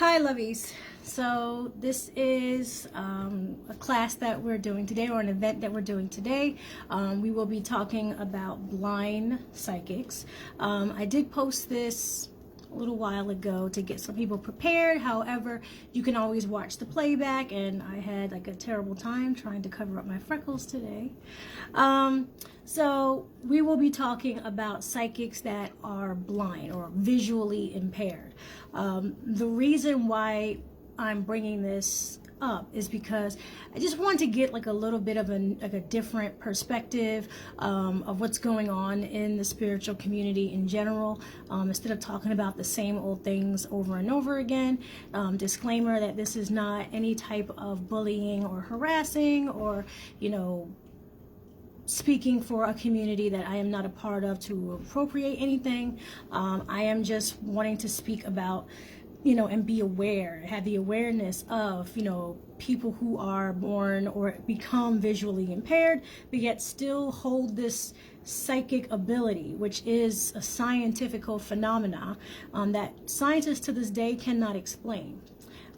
Hi, lovies. So this is a class that we're doing today, or an event that we're doing today. We will be talking about blind psychics. I did post this a little while ago to get some people prepared. However, you can always watch the playback, and I had like a terrible time trying to cover up my freckles today. So we will be talking about psychics that are blind or visually impaired. The reason why I'm bringing this up is because I just want to get like a little bit of a different perspective of what's going on in the spiritual community in general, instead of talking about the same old things over and over again. Disclaimer that this is not any type of bullying or harassing or, speaking for a community that I am not a part of to appropriate anything. I am just wanting to speak about, and be aware, have the awareness of, people who are born or become visually impaired, but yet still hold this psychic ability, which is a scientific phenomena that scientists to this day cannot explain.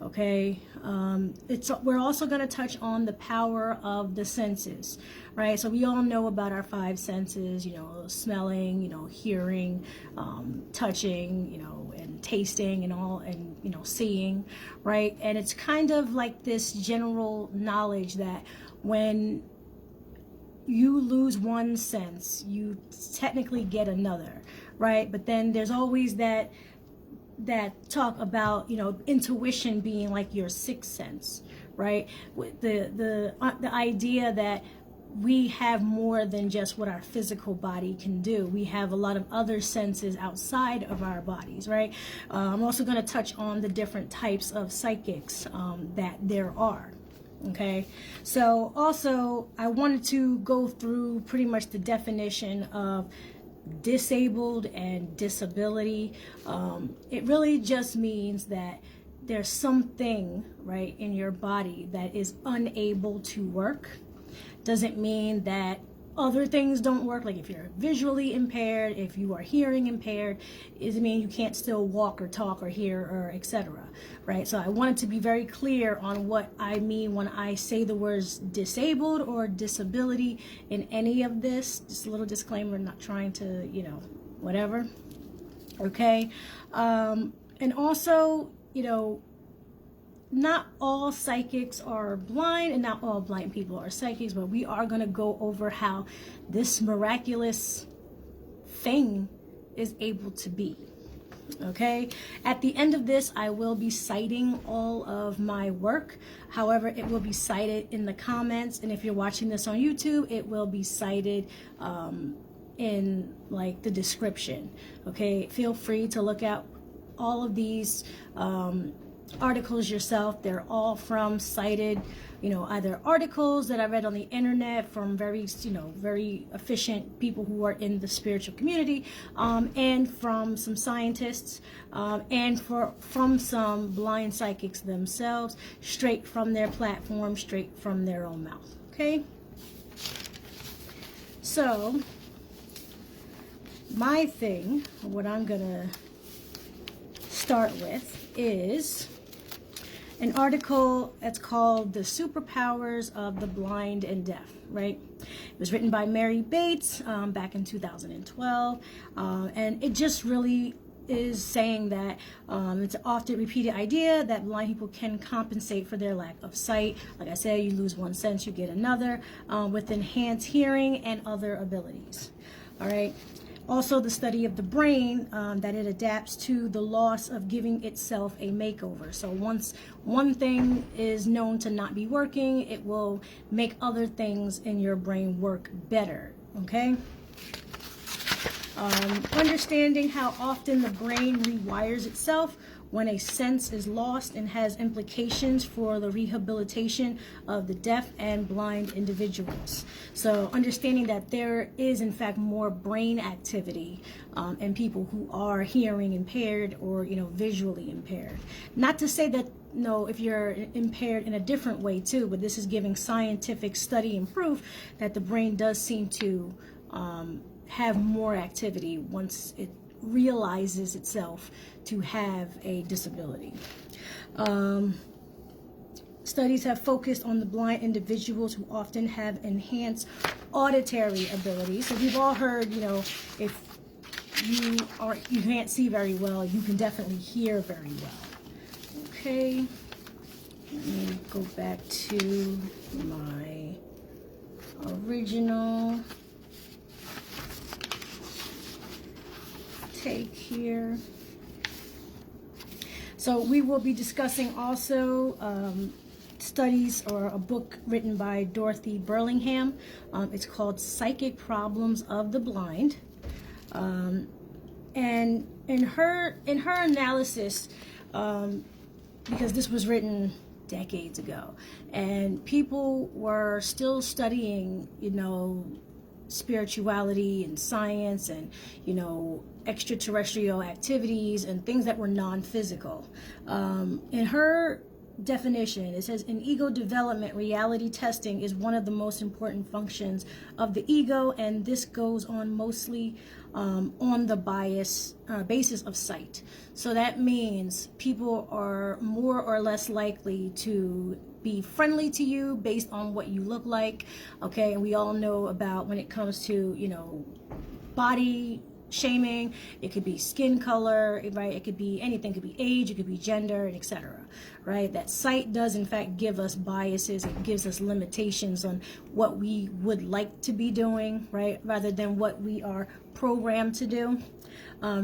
Okay, we're also going to touch on the power of the senses, right? So we all know about our five senses, smelling, hearing, touching, and tasting and all, and seeing, right? And it's kind of like this general knowledge that when you lose one sense, you technically get another, right? But then there's always that talk about intuition being like your sixth sense, right? The idea that we have more than just what our physical body can do. We have a lot of other senses outside of our bodies, right? I'm also going to touch on the different types of psychics that there are. Okay, so also I wanted to go through pretty much the definition of disabled and disability. It really just means that there's something right in your body that is unable to work. Doesn't mean that other things don't work, like if you're visually impaired, if you are hearing impaired, it doesn't mean you can't still walk or talk or hear or etc. Right? So I wanted to be very clear on what I mean when I say the words disabled or disability in any of this. Just a little disclaimer, not trying to, whatever. Okay? And also, not all psychics are blind, and not all blind people are psychics, but we are going to go over how this miraculous thing is able to be. Okay, at the end of this, I will be citing all of my work. However, it will be cited in the comments, and if you're watching this on YouTube, it will be cited in like the description. Okay, feel free to look at all of these articles yourself. They're all from cited, either articles that I read on the internet from very efficient people who are in the spiritual community, and from some scientists, and from some blind psychics themselves, straight from their platform, straight from their own mouth. Okay, so my thing, what I'm gonna start with is an article that's called The Superpowers of the Blind and Deaf, right? It was written by Mary Bates back in 2012, and it just really is saying that it's an often repeated idea that blind people can compensate for their lack of sight. Like I said, you lose one sense, you get another, with enhanced hearing and other abilities. All right. Also, the study of the brain, that it adapts to the loss of giving itself a makeover. So once one thing is known to not be working, it will make other things in your brain work better. Okay? Understanding how often the brain rewires itself when a sense is lost and has implications for the rehabilitation of the deaf and blind individuals. So understanding that there is in fact more brain activity in people who are hearing impaired or visually impaired. Not to say that if you're impaired in a different way too, but this is giving scientific study and proof that the brain does seem to have more activity once realizes itself to have a disability. Studies have focused on the blind individuals who often have enhanced auditory abilities. So we've all heard, if you can't see very well, you can definitely hear very well. Okay, let me go back to my original take here. So we will be discussing also studies or a book written by Dorothy Burlingham. It's called Psychic Problems of the Blind. And in her analysis, because this was written decades ago, and people were still studying, spirituality and science and, extraterrestrial activities and things that were non-physical. In her definition, it says, in ego development, reality testing is one of the most important functions of the ego, and this goes on mostly on the basis of sight. So that means people are more or less likely to be friendly to you based on what you look like. Okay, and we all know about when it comes to body shaming, it could be skin color, right? It could be anything, it could be age, it could be gender, and etc. Right? That sight does in fact give us biases. It gives us limitations on what we would like to be doing, right? Rather than what we are programmed to do.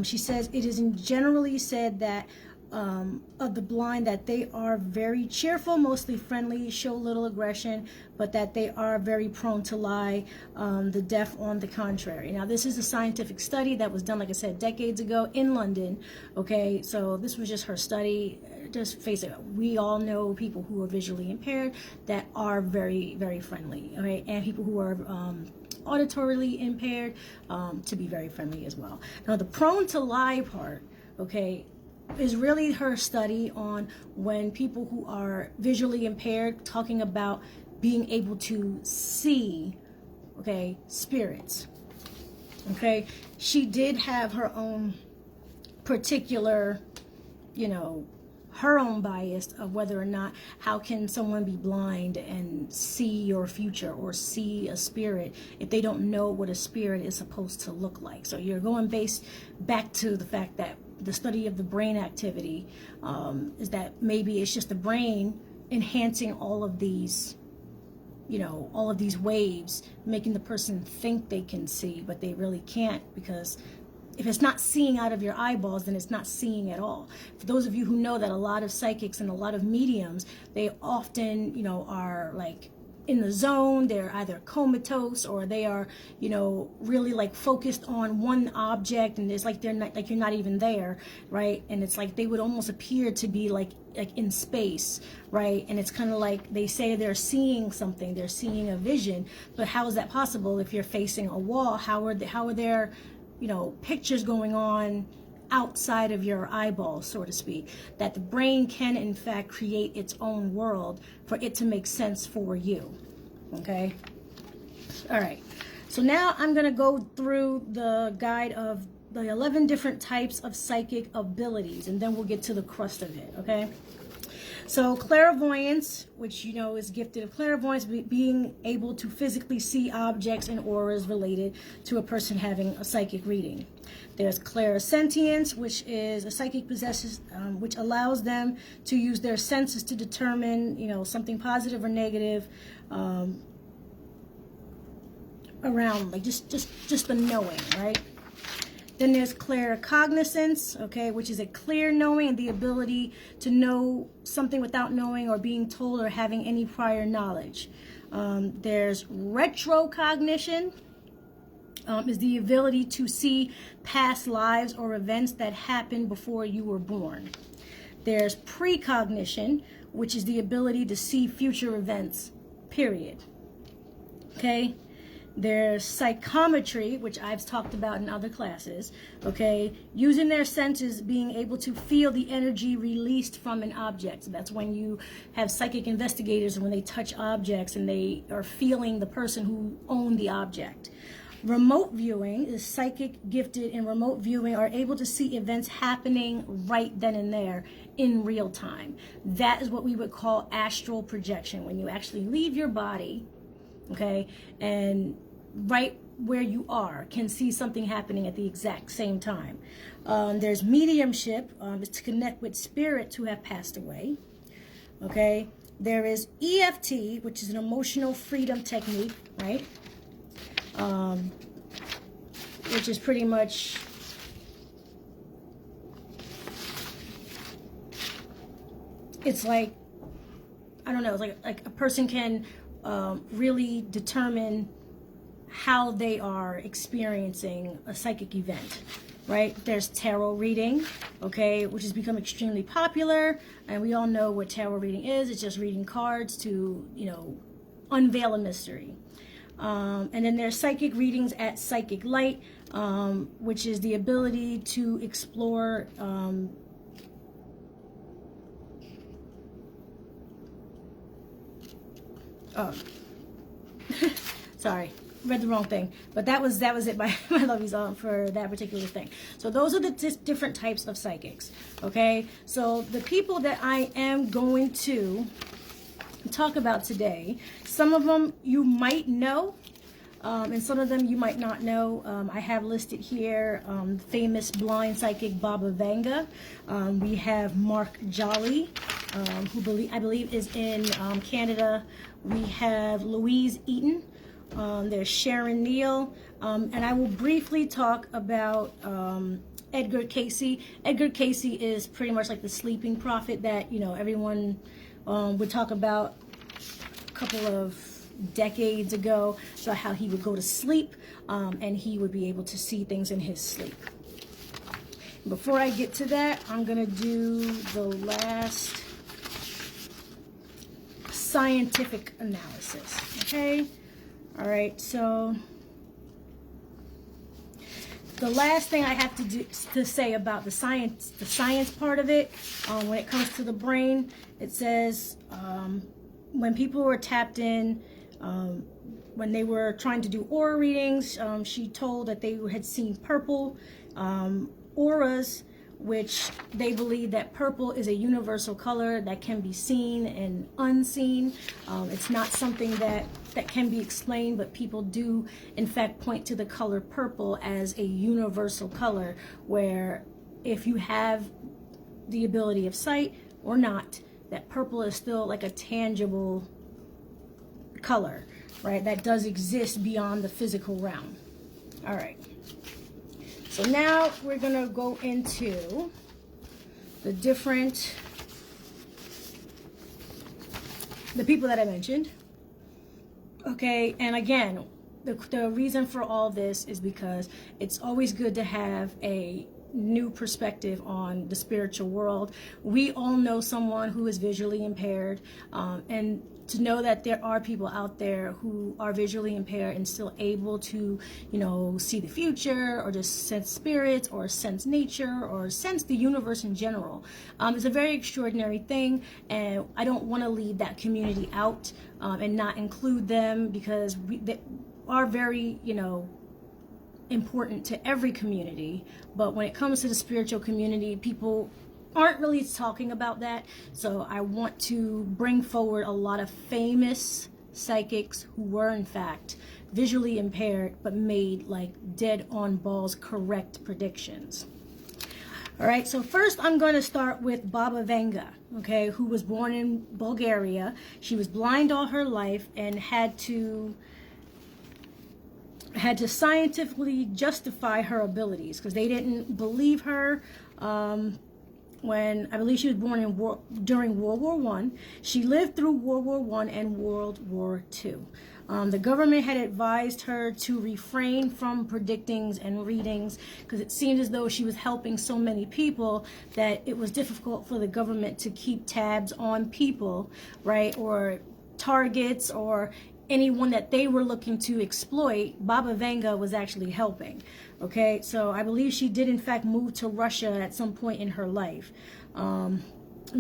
She says it is generally said that of the blind that they are very cheerful, mostly friendly, show little aggression, but that they are very prone to lie. The deaf, on the contrary. Now, this is a scientific study that was done, like I said, decades ago in London. Okay, so this was just her study. Just face it, we all know people who are visually impaired that are very, very friendly. Okay, and people who are auditorily impaired to be very friendly as well. Now, the prone to lie part, okay, is really her study on when people who are visually impaired, talking about being able to see, okay, spirits. Okay, she did have her own particular, her own bias of whether or not, how can someone be blind and see your future or see a spirit if they don't know what a spirit is supposed to look like. So you're going back to the fact that the study of the brain activity is that maybe it's just the brain enhancing all of these, all of these waves, making the person think they can see, but they really can't, because if it's not seeing out of your eyeballs, then it's not seeing at all. For those of you who know that a lot of psychics and a lot of mediums, they often, are like in the zone, they're either comatose or they are, really like focused on one object, and it's like they're not, like you're not even there, right? And it's like they would almost appear to be like in space, right? And it's kind of like they say they're seeing something, they're seeing a vision, but how is that possible if you're facing a wall? How are there pictures going on outside of your eyeballs, so to speak, that the brain can in fact create its own world for it to make sense for you. Okay, all right, so now I'm going to go through the guide of the 11 different types of psychic abilities, and then we'll get to the crust of it. Okay, so clairvoyance, which is gifted of clairvoyance, being able to physically see objects and auras related to a person having a psychic reading. There's clairsentience, which is a psychic possesses, which allows them to use their senses to determine, something positive or negative around, like just the knowing, right? Then there's claircognizance, okay, which is a clear knowing and the ability to know something without knowing or being told or having any prior knowledge. There's retrocognition, is the ability to see past lives or events that happened before you were born. There's precognition, which is the ability to see future events, period. Okay? There's psychometry, which I've talked about in other classes, okay? Using their senses, being able to feel the energy released from an object. So that's when you have psychic investigators, when they touch objects and they are feeling the person who owned the object. Remote viewing is psychic gifted in remote viewing are able to see events happening right then and there in real time. That is what we would call astral projection, when you actually leave your body, okay, and right where you are can see something happening at the exact same time. There's mediumship, is to connect with spirits who have passed away. Okay, there is EFT, which is an emotional freedom technique, right? Which is pretty much it's like, I don't know, it's like a person can really determine how they are experiencing a psychic event, right? There's tarot reading, okay, which has become extremely popular, and we all know what tarot reading is. It's just reading cards to, you know, unveil a mystery. And then there's psychic readings at psychic light, which is the ability to explore sorry, read the wrong thing, but that was it by my lovies for that particular thing. So those are the different types of psychics. Okay, so the people that I am going to talk about today, some of them you might know, and some of them you might not know. I have listed here famous blind psychic Baba Vanga. We have Mark Jolly, who I believe is in Canada. We have Louise Eaton. There's Sharon Neal, and I will briefly talk about Edgar Casey. Edgar Casey is pretty much like the sleeping prophet that, you know, everyone would talk about a couple of decades ago. So how he would go to sleep and he would be able to see things in his sleep. Before I get to that, I'm gonna do the last scientific analysis. Okay, all right, so the last thing I have to say about the science part of it, when it comes to the brain, it says when people were tapped in, when they were trying to do aura readings, she told that they had seen purple auras, which they believe that purple is a universal color that can be seen and unseen. It's not something that can be explained, but people do in fact point to the color purple as a universal color, where if you have the ability of sight or not, that purple is still like a tangible color, right? That does exist beyond the physical realm. All right. So now we're going to go into the people that I mentioned. Okay, and again, the reason for all this is because it's always good to have a new perspective on the spiritual world. We all know someone who is visually impaired, and to know that there are people out there who are visually impaired and still able to, you know, see the future or just sense spirits or sense nature or sense the universe in general, is a very extraordinary thing, and I don't want to leave that community out and not include them, because they are very, you know, important to every community. But when it comes to the spiritual community, people aren't really talking about that. So I want to bring forward a lot of famous psychics who were in fact visually impaired but made like dead on balls correct predictions. All right, so first I'm going to start with Baba Vanga, okay, who was born in Bulgaria. She was blind all her life and had to scientifically justify her abilities because they didn't believe her. When I believe she was born during World War I. She lived through World War I and World War II. The government had advised her to refrain from predictings and readings because it seemed as though she was helping so many people that it was difficult for the government to keep tabs on people, right, or targets or anyone that they were looking to exploit. Baba Vanga was actually helping. Okay, so I believe she did in fact move to Russia at some point in her life.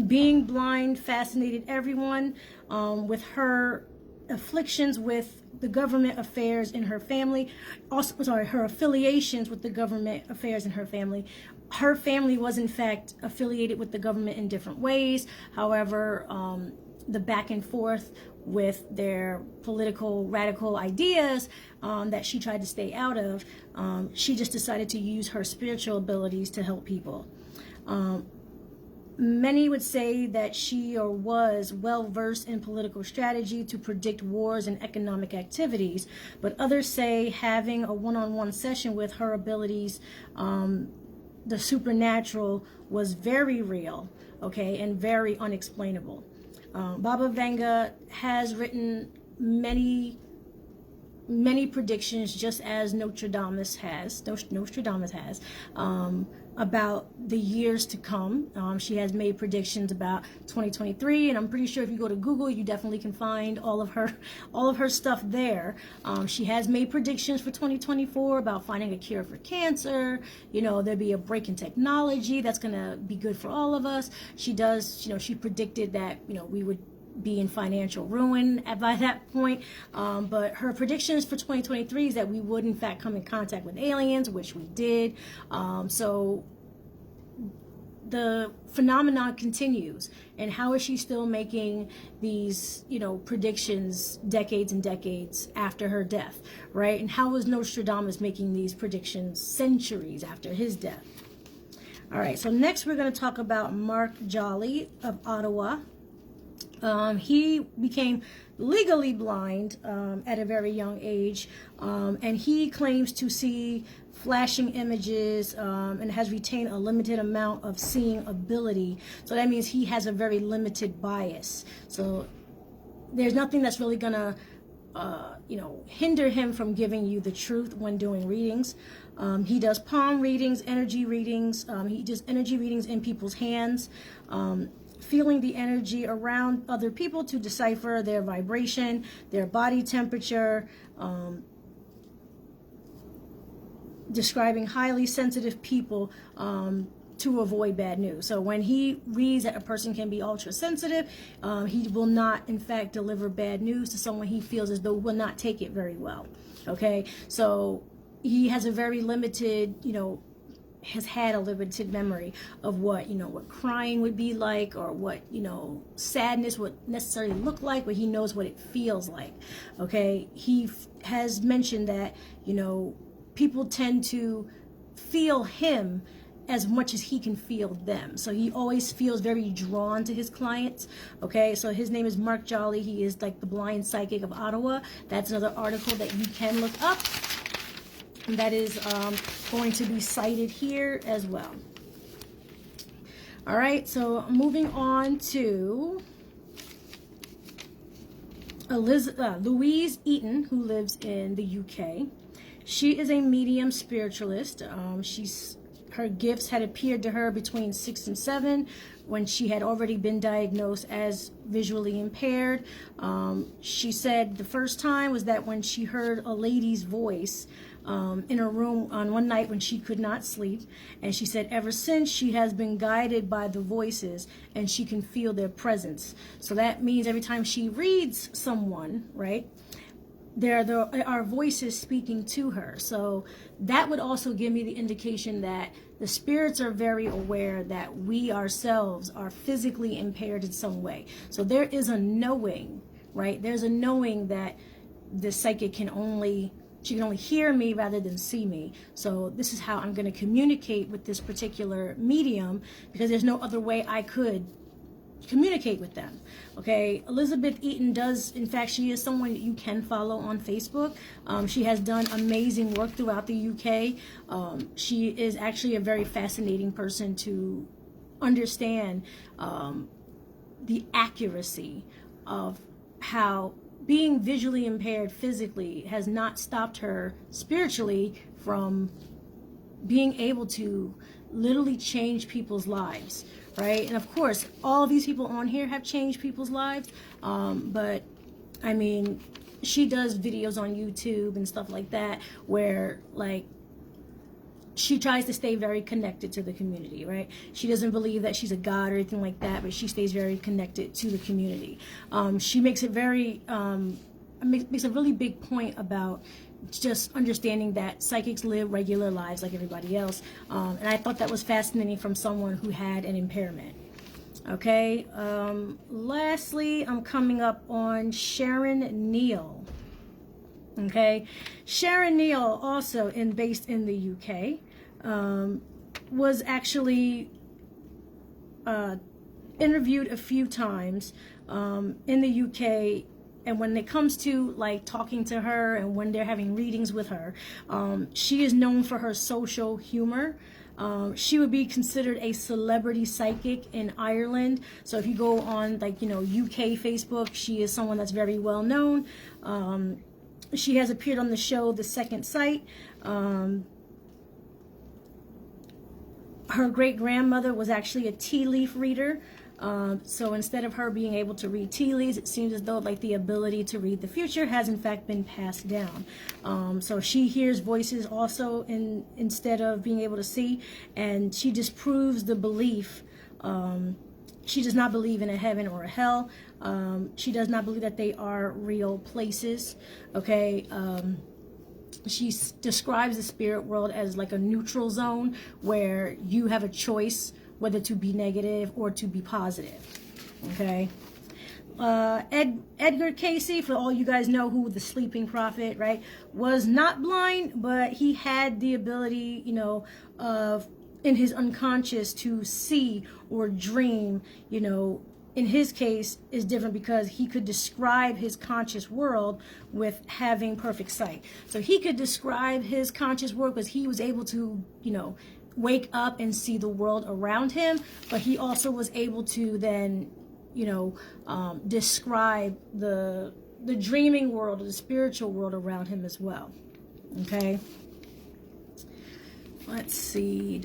Being blind fascinated everyone. With her afflictions with the government affairs in her family. Also, sorry, her affiliations with the government affairs in her family. Her family was in fact affiliated with the government in different ways. However, the back and forth with their political radical ideas that she tried to stay out of, she just decided to use her spiritual abilities to help people. Many would say that she or was well versed in political strategy to predict wars and economic activities, but others say having a one-on-one session with her abilities, the supernatural, was very real, okay, and very unexplainable. Baba Vanga has written many predictions, just as Nostradamus has, about the years to come. She has made predictions about 2023, and I'm pretty sure if you go to Google, you definitely can find all of her stuff there. She has made predictions for 2024 about finding a cure for cancer. You know, there'll be a break in technology that's gonna be good for all of us. She does, you know, she predicted that, you know, we would be in financial ruin by that point, but her predictions for 2023 is that we would in fact come in contact with aliens, which we did. So the phenomenon continues, and how is she still making these, you know, predictions decades and decades after her death, right? And how was Nostradamus making these predictions centuries after his death? All right, so next we're going to talk about Mark Jolly of Ottawa. He became legally blind at a very young age, and he claims to see flashing images and has retained a limited amount of seeing ability. So that means he has a very limited bias. So there's nothing that's really gonna you know, hinder him from giving you the truth when doing readings. He does palm readings, energy readings. He does energy readings in people's hands. Feeling the energy around other people to decipher their vibration, their body temperature, describing highly sensitive people to avoid bad news. So when he reads that a person can be ultra sensitive, he will not in fact deliver bad news to someone he feels as though will not take it very well. Okay, so he has a very limited, you know, has had a limited memory of what, you know, what crying would be like, or what, you know, sadness would necessarily look like, but he knows what it feels like. Okay, he has mentioned that, you know, people tend to feel him as much as he can feel them. So he always feels very drawn to his clients. Okay, so his name is Mark Jolly. He is like the blind psychic of Ottawa. That's another article that you can look up. And that is going to be cited here as well. All right, so moving on to Louise Eaton, who lives in the UK. She is a medium spiritualist. Her gifts had appeared to her between 6 and 7, when she had already been diagnosed as visually impaired. She said the first time was that when she heard a lady's voice in her room on one night when she could not sleep, and she said ever since she has been guided by the voices and she can feel their presence. So that means every time she reads someone, right, there are voices speaking to her. So that would also give me the indication that the spirits are very aware that we ourselves are physically impaired in some way. So there is a knowing, right? There's a knowing that the psychic she can only hear me rather than see me. So this is how I'm going to communicate with this particular medium, because there's no other way I could communicate with them. Okay, Elizabeth Eaton does, in fact, she is someone that you can follow on Facebook. She has done amazing work throughout the UK. She is actually a very fascinating person to understand the accuracy of how being visually impaired physically has not stopped her spiritually from being able to literally change people's lives, right? And of course, all of these people on here have changed people's lives, but I mean, she does videos on YouTube and stuff like that where, like, she tries to stay very connected to the community, right? She doesn't believe that she's a god or anything like that, but she stays very connected to the community. She makes it very makes a really big point about just understanding that psychics live regular lives like everybody else. And I thought that was fascinating from someone who had an impairment. Okay, lastly, I'm coming up on Sharon Neal. Okay, Sharon Neal, also based in the UK, was actually interviewed a few times in the UK. And when it comes to like talking to her and when they're having readings with her, she is known for her social humor. She would be considered a celebrity psychic in Ireland. So if you go on like, UK Facebook, she is someone that's very well known. She has appeared on the show The Second Sight. Her great-grandmother was actually a tea leaf reader. So instead of her being able to read tea leaves, it seems as though like the ability to read the future has in fact been passed down. So she hears voices also instead of being able to see, and she disproves the belief. She does not believe in a heaven or a hell. She does not believe that they are real places. Okay. She describes the spirit world as like a neutral zone where you have a choice whether to be negative or to be positive. Okay. Edgar Casey, for all you guys know who the sleeping prophet, right, was not blind, but he had the ability, of in his unconscious to see or dream. In his case is different because he could describe his conscious world with having perfect sight. So he could describe his conscious world because he was able to, wake up and see the world around him, but he also was able to then, describe the dreaming world or the spiritual world around him as well. Okay. Let's see.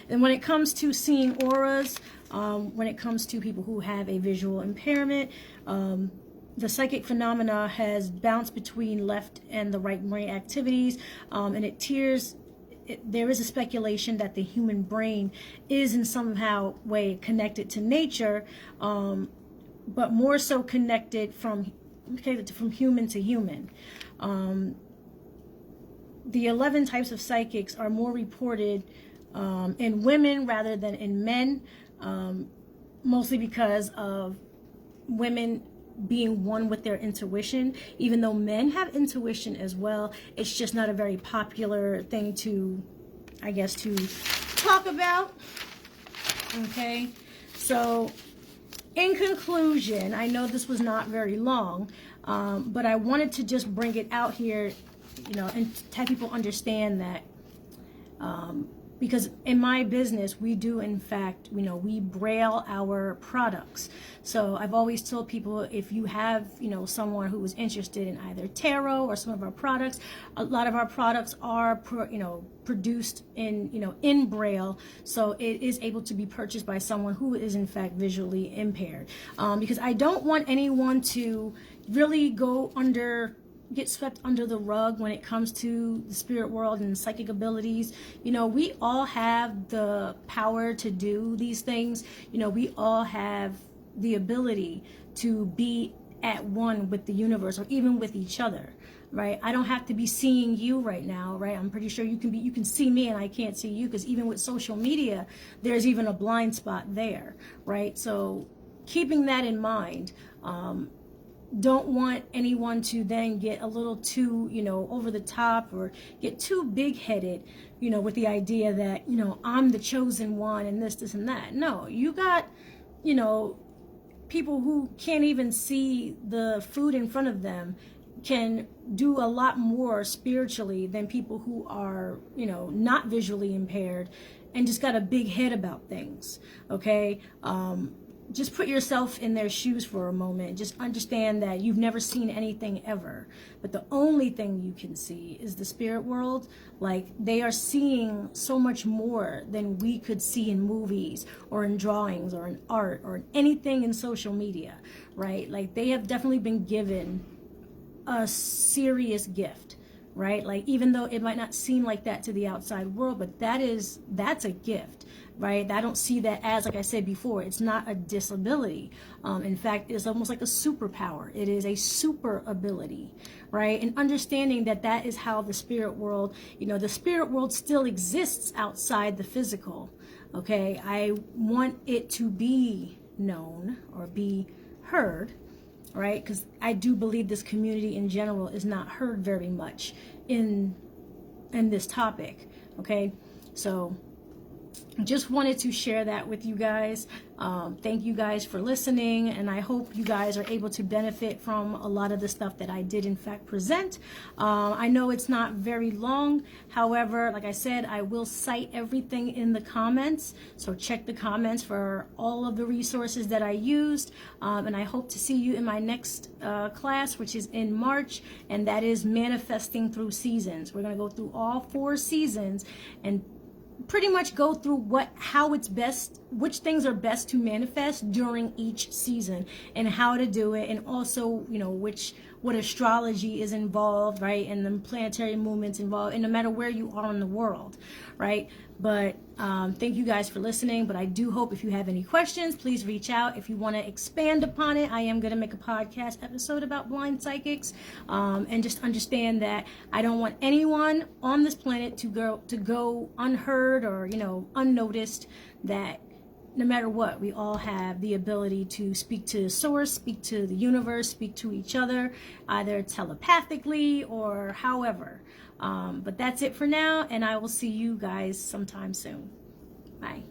And when it comes to seeing auras, when it comes to people who have a visual impairment, the psychic phenomena has bounced between left and the right brain activities, and there is a speculation that the human brain is in somehow way connected to nature, but more so connected from human to human. The 11 types of psychics are more reported in women rather than in men, mostly because of women being one with their intuition. Even though men have intuition as well, it's just not a very popular thing to, I guess, to talk about. Okay, so in conclusion, I know this was not very long, but I wanted to just bring it out here, and have people understand that, because in my business, we do, in fact, we braille our products. So I've always told people, if you have, someone who is interested in either tarot or some of our products, a lot of our products are, produced in braille. So it is able to be purchased by someone who is, in fact, visually impaired. Because I don't want anyone to really get swept under the rug when it comes to the spirit world and psychic abilities. We all have the power to do these things. We all have the ability to be at one with the universe or even with each other, right? I don't have to be seeing you right now, right? I'm pretty sure you can see me and I can't see you, because even with social media, there's even a blind spot there, right? So keeping that in mind, don't want anyone to then get a little too, over the top or get too big-headed, with the idea that, I'm the chosen one and this and that. No, you got, people who can't even see the food in front of them can do a lot more spiritually than people who are, not visually impaired and just got a big head about things. Okay. Just put yourself in their shoes for a moment. Just understand that you've never seen anything ever, but the only thing you can see is the spirit world. Like, they are seeing so much more than we could see in movies or in drawings or in art or in anything in social media, right? Like, they have definitely been given a serious gift, right? Like, even though it might not seem like that to the outside world, but that's a gift, right? I don't see that as, like I said before, it's not a disability. In fact, it's almost like a superpower. It is a super ability, right? And understanding that that is how the spirit world, the spirit world still exists outside the physical, okay? I want it to be known or be heard, right? Because I do believe this community in general is not heard very much in this topic, okay? So just wanted to share that with you guys. Thank you guys for listening, and I hope you guys are able to benefit from a lot of the stuff that I did in fact present. I know it's not very long. However, like I said, I will cite everything in the comments, so check the comments for all of the resources that I used. And I hope to see you in my next class, which is in March, and that is manifesting through seasons. We're going to go through all 4 seasons and pretty much go through how it's best, which things are best to manifest during each season, and how to do it, and also what astrology is involved, right, and the planetary movements involved, and no matter where you are in the world, right? But thank you guys for listening. But I do hope, if you have any questions, please reach out. If you want to expand upon it, I am going to make a podcast episode about blind psychics, and just understand that I don't want anyone on this planet to go unheard or unnoticed. That no matter what, we all have the ability to speak to the source, speak to the universe, speak to each other, either telepathically or however. But that's it for now, and I will see you guys sometime soon. Bye.